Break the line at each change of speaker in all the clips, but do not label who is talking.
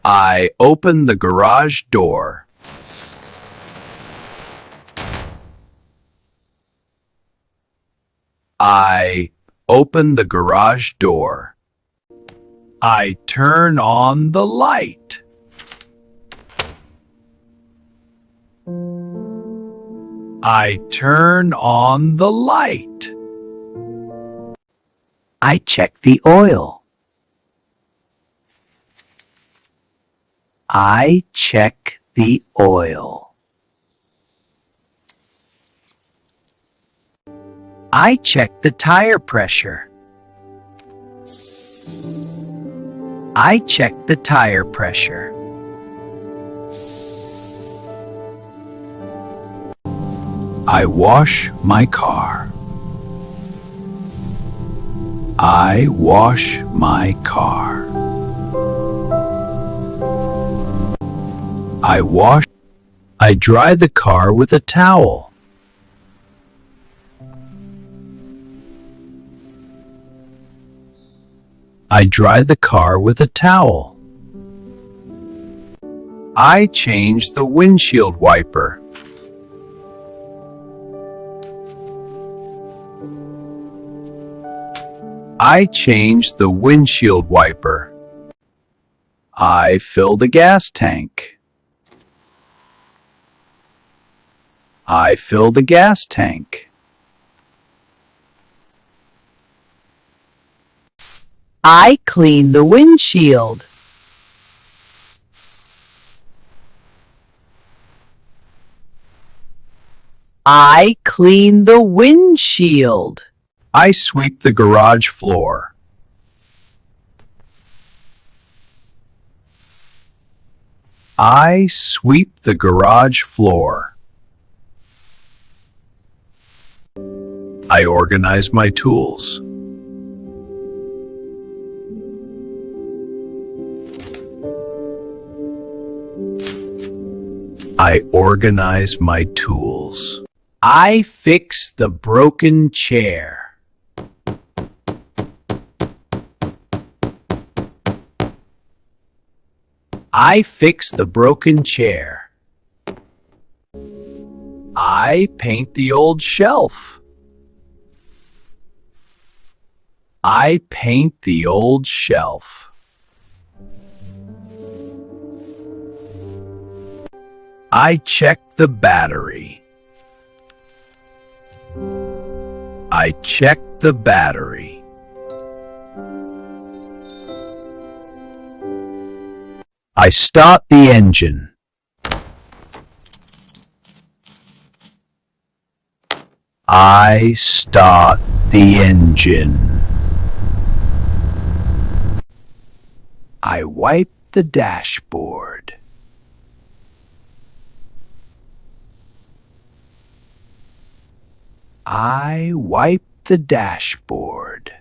I open the garage door. I open the garage door. I turn on the light. I turn on the light.
I check the oil. I check the oil. I check the tire pressure. I check the tire pressure.
I wash my car. I wash my car. I dry the car with a towel. I dry the car with a towel. I change the windshield wiper. I change the windshield wiper. I fill the gas tank. I fill the gas tank.
I clean the windshield. I clean the windshield.
I sweep the garage floor. I sweep the garage floor. I organize my tools. I organize my tools. I fix the broken chair. I fix the broken chair. I paint the old shelf. I paint the old shelf. I check the battery. I check the battery. I start the engine. I start the engine. I wipe the dashboard. I wipe the dashboard.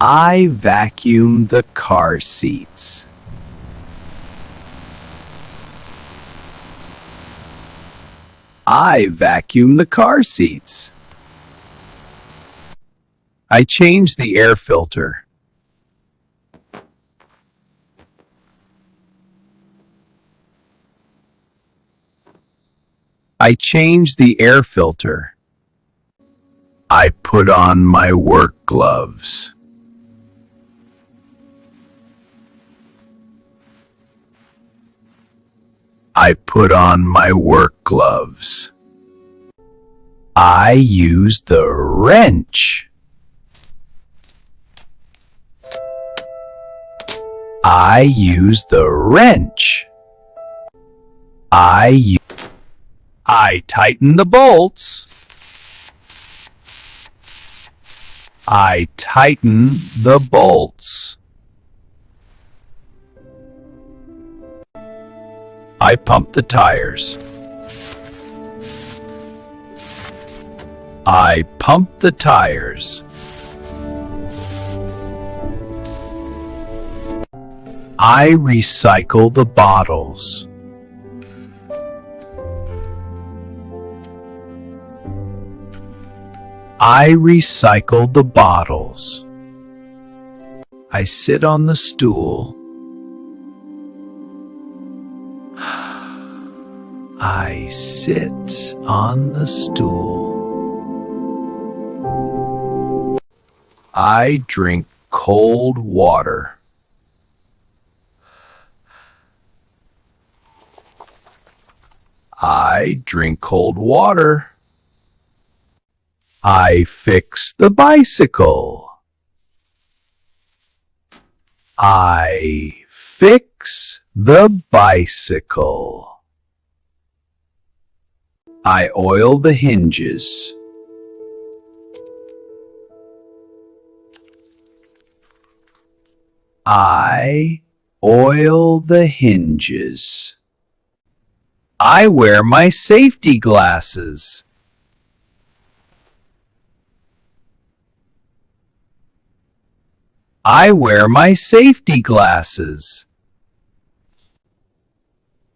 I vacuum the car seats. I vacuum the car seats. I change the air filter. I change the air filter. I put on my work gloves. I put on my work gloves. I use the wrench. I use the wrench. I tighten the bolts. I tighten the bolts. I pump the tires. I pump the tires. I recycle the bottles. I recycle the bottles. I sit on the stool. I sit on the stool. I drink cold water. I drink cold water. I fix the bicycle. I fix the bicycle. I oil the hinges. I oil the hinges. I wear my safety glasses. I wear my safety glasses.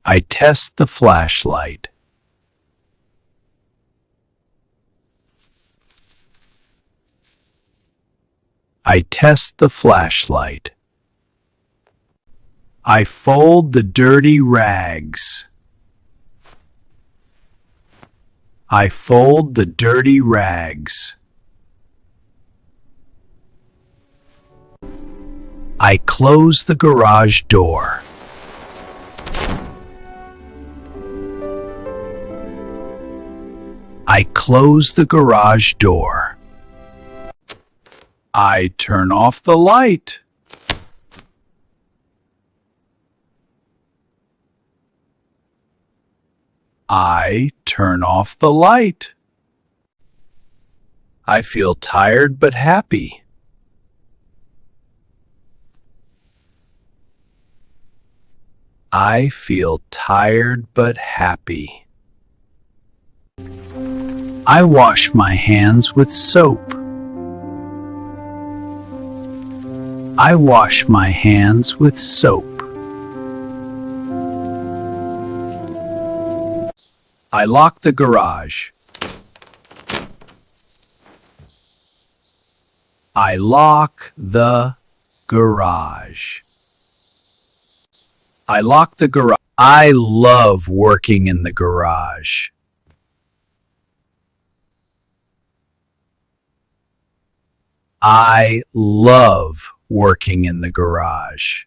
I test the flashlight. I test the flashlight. I fold the dirty rags. I fold the dirty rags. I close the garage door. I close the garage door. I turn off the light. I turn off the light. I feel tired but happy. I feel tired but happy. I wash my hands with soap. I wash my hands with soap. I lock the garage. I lock the garage. I lock the garage. I love working in the garage. I love working in the garage.